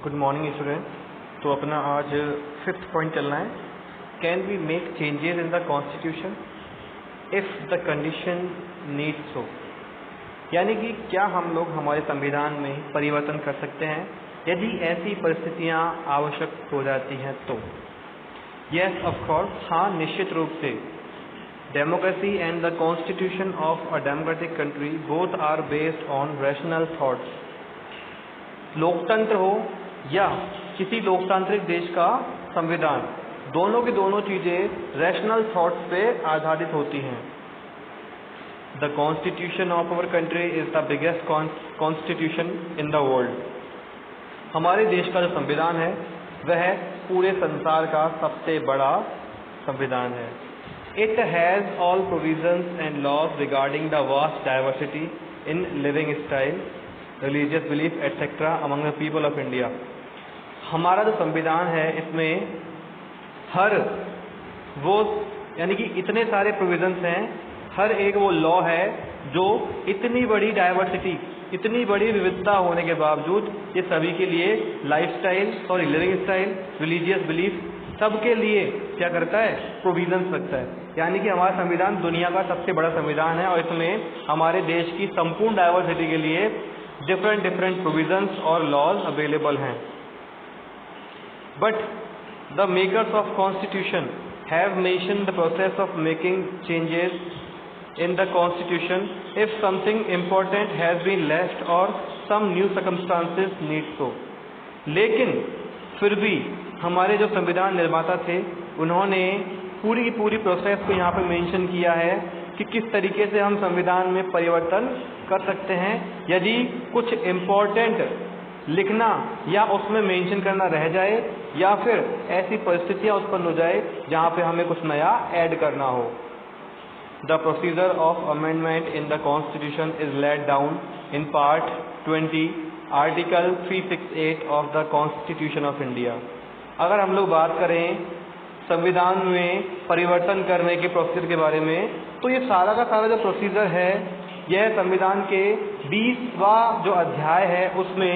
Good morning student. तो अपना आज 5th पॉइंट चलना है। Can we make changes in the constitution if the condition needs so, यानी कि क्या हम लोग हमारे संविधान में परिवर्तन कर सकते हैं यदि ऐसी परिस्थितियां आवश्यक हो जाती हैं तो। यस ऑफ कोर्स, हाँ निश्चित रूप से। Democracy and the constitution of a democratic country both are based on rational thoughts. लोकतंत्र हो या किसी लोकतांत्रिक देश का संविधान, दोनों की दोनों चीज़ें रैशनल थॉट्स पे आधारित होती हैं। The constitution of our country is the biggest constitution in the world. हमारे देश का जो संविधान है वह पूरे संसार का सबसे बड़ा संविधान है। It has all provisions and laws regarding the vast diversity in living style, religious belief etcetera among the people of India. हमारा जो संविधान है इसमें हर वो यानी कि इतने सारे प्रोविजंस हैं, हर एक वो लॉ है जो इतनी बड़ी डाइवर्सिटी, इतनी बड़ी विविधता होने के बावजूद ये सभी के लिए लिविंग स्टाइल, रिलीजियस बिलीफ सबके लिए क्या करता है, प्रोविजंस रखता है। यानी कि हमारा संविधान दुनिया का सबसे बड़ा संविधान है और इसमें हमारे देश की संपूर्ण डाइवर्सिटी के लिए डिफरेंट प्रोविजंस और लॉज अवेलेबल हैं। But the makers of constitution have mentioned the process of making changes in the constitution if something important has been left or some new circumstances need so। लेकिन फिर भी हमारे जो संविधान निर्माता थे उन्होंने पूरी की पूरी प्रोसेस को यहाँ पर मेंशन किया है कि किस तरीके से हम संविधान में परिवर्तन कर सकते हैं यदि कुछ इम्पोर्टेंट लिखना या उसमें मेंशन करना रह जाए या फिर ऐसी परिस्थितियाँ उत्पन्न हो जाए जहाँ पे हमें कुछ नया ऐड करना हो। The procedure of amendment in the Constitution is laid down in Part 20, Article 368 of the Constitution of India। अगर हम लोग बात करें संविधान में परिवर्तन करने के प्रोसीजर के बारे में, तो ये सारा का सारा जो प्रोसीजर है यह संविधान के 20वां जो अध्याय है उसमें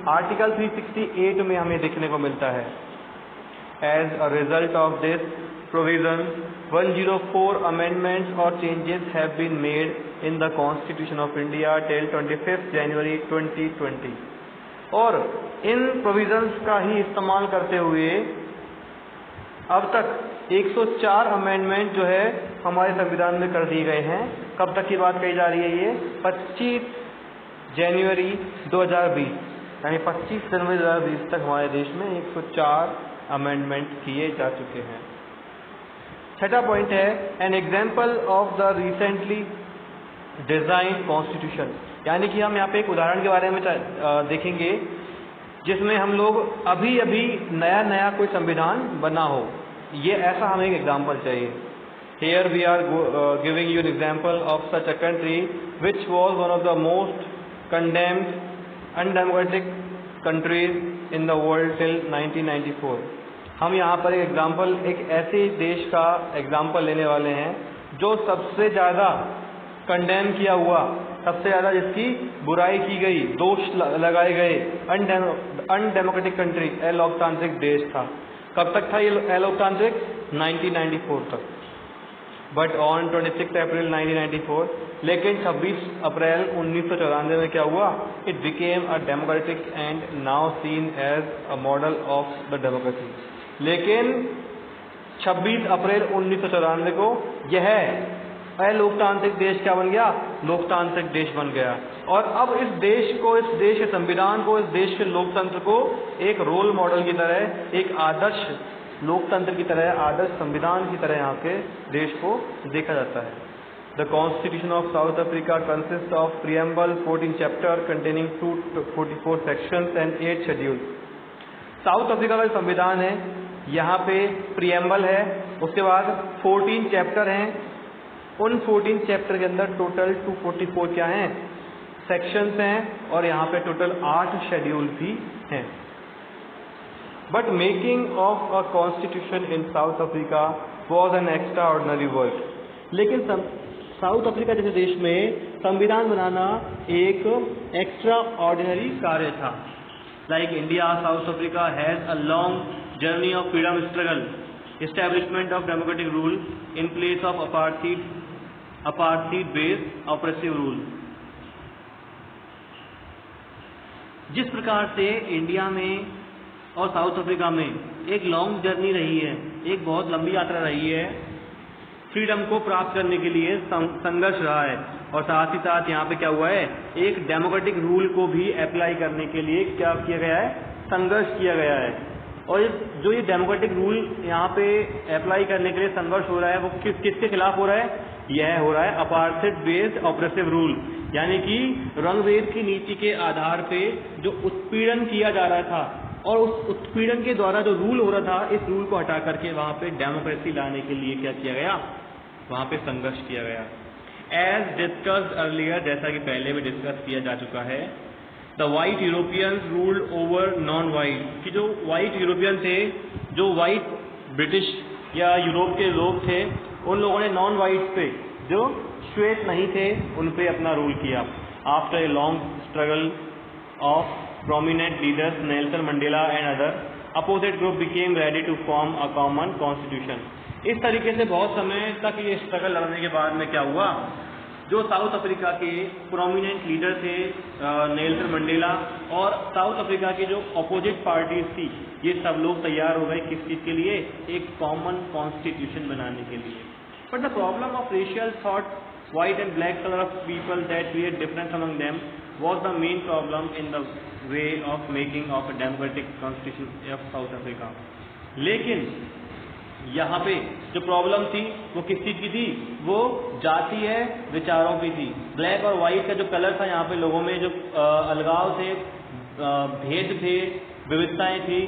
आर्टिकल 368 में हमें देखने को मिलता है। As a result of this provision, 104 amendments or changes have been made in the Constitution of India till 25th January 2020। और इन प्रोविजंस का ही इस्तेमाल करते हुए अब तक 104 अमेंडमेंट जो है हमारे संविधान में कर दिए गए हैं। कब तक की बात कही जा रही है ये? 25 जनवरी 2020, यानी 25 जनवरी 2020 तक हमारे देश में 104 अमेंडमेंट किए जा चुके हैं। छठा पॉइंट है an example of the recently design constitution, यानी कि हम यहाँ पे एक उदाहरण के बारे में देखेंगे जिसमें हम लोग अभी अभी नया कोई संविधान बना हो। ये ऐसा हमें एक एग्जाम्पल चाहिए। Here we are giving you an example of such a country which was one of the most condemned undemocratic countries in the world till 1994। हम यहाँ पर एक ऐसे देश का एग्जाम्पल लेने वाले हैं जो सबसे ज़्यादा कंडेम किया हुआ, सबसे ज़्यादा जिसकी बुराई की गई, दोष लगाए गए अनडेमोक्रेटिक कंट्री, अलोकतांत्रिक देश था। कब तक था ये अलोकतांत्रिक? 1994 तक। बट ऑन 26 अप्रैल 1994, लेकिन 26 अप्रैल 1994 में क्या हुआ? It became a democratic and now seen as a model of the democracy. लेकिन 26 अप्रैल 1994 को यह अलोकतांत्रिक देश क्या बन गया? लोकतांत्रिक देश बन गया। और अब इस देश के संविधान को, इस देश के लोकतंत्र को एक रोल मॉडल की तरह, एक आदर्श लोकतंत्र की तरह, आदर्श संविधान की तरह यहाँ के देश को देखा जाता है। The constitution of south Africa consist of preamble 14 chapter containing 244 sections and 8 schedule. South Africa का संविधान है, यहाँ पे प्रियम्बल है, उसके बाद 14 चैप्टर हैं। उन 14 चैप्टर के अंदर टोटल 244 क्या हैं? सेक्शंस हैं और यहाँ पे टोटल 8 शेड्यूल भी हैं। But making of a constitution in south Africa was an extra ordinary work. लेकिन साउथ अफ्रीका जैसे देश में संविधान बनाना एक एक्स्ट्रा ऑर्डिनरी कार्य था। like India, South Africa has a long journey of freedom struggle, establishment of democratic rule in place of apartheid-based oppressive rule. जिस प्रकार से इंडिया में और साउथ अफ्रीका में एक लॉन्ग जर्नी रही है, एक बहुत लंबी यात्रा रही है फ्रीडम को प्राप्त करने के लिए, संघर्ष रहा है, और साथ ही साथ यहाँ पे क्या हुआ है, एक डेमोक्रेटिक रूल को भी अप्लाई करने के लिए क्या किया गया है, संघर्ष किया गया है। और जो ये डेमोक्रेटिक रूल यहाँ पे अप्लाई करने के लिए संघर्ष हो रहा है वो किसके खिलाफ हो रहा है, यह हो रहा है अपार्थाइड बेस्ड ऑप्रेसिव रूल, यानी कि रंग-भेद की नीति के आधार पे जो उत्पीड़न किया जा रहा था और उस उत्पीड़न के द्वारा जो रूल हो रहा था, इस रूल को हटा करके वहाँ पे डेमोक्रेसी लाने के लिए क्या किया गया, वहाँ पे संघर्ष किया गया। एज डिस्कस्ड अर्लियर, जैसा कि पहले भी डिस्कस किया जा चुका है, the white Europeans ruled over non white, कि जो वाइट यूरोपियन थे, जो वाइट ब्रिटिश या यूरोप के लोग थे, उन लोगों ने नॉन वाइट पे, जो श्वेत नहीं थे, उन पे अपना रूल किया। After a long struggle of prominent leaders Nelson Mandela and other, opposite group became ready to form a common constitution. इस तरीके से बहुत समय तक ये स्ट्रगल लड़ने के बाद में क्या हुआ, जो साउथ अफ्रीका के प्रोमिनेंट लीडर थे नेल्सन मंडेला और साउथ अफ्रीका की जो अपोजिट पार्टीज थी, ये सब लोग तैयार हो गए किस चीज़ के लिए, एक कॉमन कॉन्स्टिट्यूशन बनाने के लिए। But the problem of racial thought, white and black color of people that create difference among them was the main problem in the way of making of a democratic constitution of South Africa. लेकिन यहाँ पे जो problem थी वो किस चीज़ की थी, वो जातीय विचारों की थी। ब्लैक और वाइट का जो कलर था, यहाँ पे लोगों में जो अलगाव थे, भेद थे, विविधताएं थी,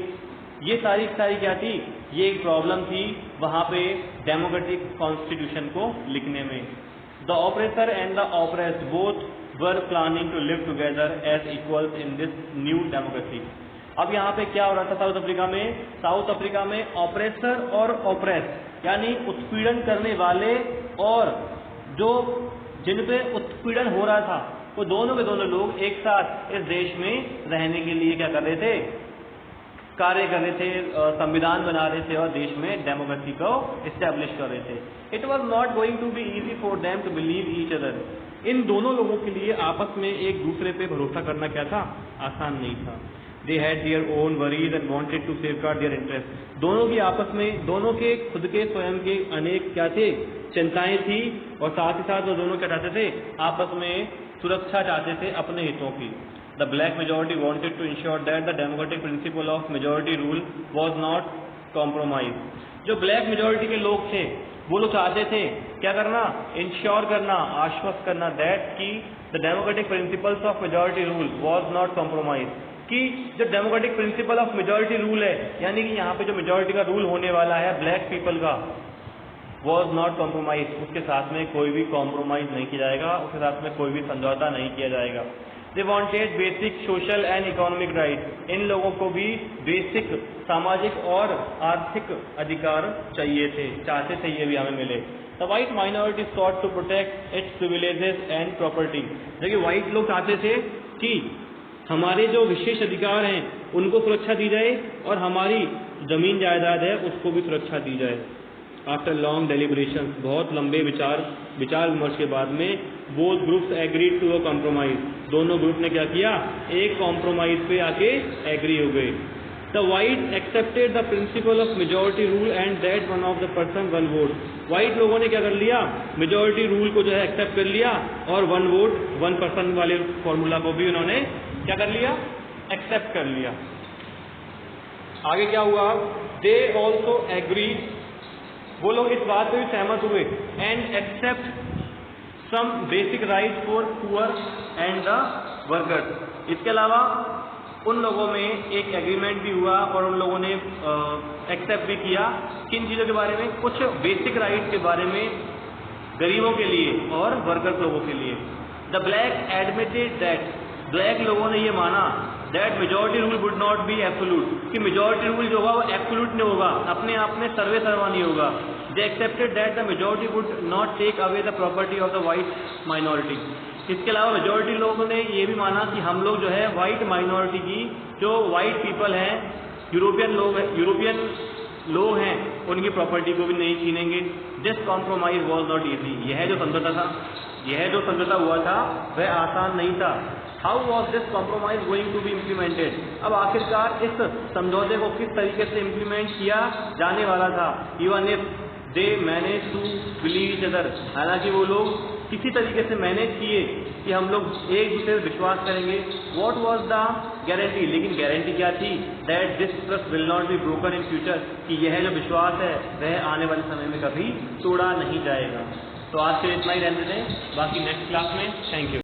ये सारी क्या थी, ये एक प्रॉब्लम थी वहाँ पे डेमोक्रेटिक कॉन्स्टिट्यूशन को लिखने में। The oppressor and the oppressed both were planning to live together as equals in this new democracy. अब यहाँ पे क्या हो रहा था साउथ अफ्रीका में, साउथ अफ्रीका में ऑपरेसर और ऑपरेस, यानी उत्पीड़न करने वाले और जो जिन पे उत्पीड़न हो रहा था, वो दोनों के दोनों लोग एक साथ इस देश में रहने के लिए क्या कर रहे थे, कार्य कर रहे थे, संविधान बना रहे थे और देश में डेमोक्रेसी को इस्टेब्लिश कर रहे थे। It was not going to be easy for them to believe each other. इन दोनों लोगों के लिए आपस में एक दूसरे पे भरोसा करना क्या था, आसान नहीं था। They had their own worries and wanted to safeguard their interest. दोनों की आपस में, दोनों के खुद के स्वयं के अनेक क्या थे, चिंताएं थी, और साथ ही साथ वो दोनों क्या चाहते थे, आपस में सुरक्षा चाहते थे अपने हितों की। The black majority wanted to ensure that the democratic principle of majority rule was not compromised. जो ब्लैक मेजोरिटी के लोग थे, वो लोग चाहते थे क्या करना, इंश्योर करना, आश्वस्त करना दैट कि the democratic principles of majority rule was not compromise, कि जो democratic principle of majority rule है, यानी कि यहाँ पे जो मेजोरिटी का रूल होने वाला है ब्लैक पीपल का, वाज नॉट कॉम्प्रोमाइज, उसके साथ में कोई भी कॉम्प्रोमाइज नहीं किया जाएगा, उसके साथ में कोई भी समझौता नहीं किया जाएगा। They wanted basic social and economic rights. इन लोगों को भी बेसिक सामाजिक और आर्थिक अधिकार चाहिए थे, चाहते थे ये भी हमें मिले। The white minority sought to protect its privileges and property. देखिए व्हाइट लोग चाहते थे कि हमारे जो विशेष अधिकार हैं उनको सुरक्षा दी जाए और हमारी जमीन जायदाद है उसको भी सुरक्षा दी जाए। आफ्टर लॉन्ग डेलिब्रेशन, बहुत लंबे विचार विमर्श के बाद में, both groups agreed to a compromise, दोनों ग्रुप ने क्या किया, एक कॉम्प्रोमाइज पे आके एग्री हो गए। The white accepted the principle of majority rule and that one of the person one vote. White लोगों ने क्या कर लिया, मेजोरिटी रूल को जो है एक्सेप्ट कर लिया और वन वोट वन पर्सन वाले फॉर्मूला को भी उन्होंने क्या कर लिया, एक्सेप्ट कर लिया। आगे क्या हुआ, दे ऑल्सो एग्री, वो लोग इस बात पे भी सहमत हुए, and accept some basic right for poor and the workers. इसके अलावा उन लोगों में एक एग्रीमेंट भी हुआ और उन लोगों ने एक्सेप्ट भी किया किन चीज़ों के बारे में, कुछ बेसिक राइट के बारे में गरीबों के लिए और वर्कर्स लोगों के लिए। The black admitted that, black लोगों ने ये माना that majority rule would not be absolute, कि मेजोरिटी रूल जो होगा वो एब्सोल्यूट नहीं होगा, अपने आप में सर्वे सर्वा नहीं होगा। They accepted that the majority would not take away the property of the white minority. इसके अलावा मेजॉरिटी लोगों ने ये भी माना कि हम लोग जो है वाइट माइनॉरिटी की, जो वाइट पीपल हैं, यूरोपियन लोग हैं, उनकी प्रॉपर्टी को भी नहीं छीनेंगे। This compromise was not easy. यह जो समझौता हुआ था वह आसान नहीं था। How was this compromise going to be implemented? अब आखिरकार इस समझौते को किस तरीके से इम्प्लीमेंट किया जाने वाला था? Even if they manage to believe each other, हालांकि वो लोग किसी तरीके से मैनेज किए कि हम लोग एक दूसरे से विश्वास करेंगे। What was the guarantee? लेकिन गारंटी क्या थी? That this trust will not be broken in future, कि यह जो विश्वास है वह आने वाले समय में कभी तोड़ा नहीं जाएगा। तो आज के इतना ही रहने दें, बाकी नेक्स्ट क्लास में। Thank you.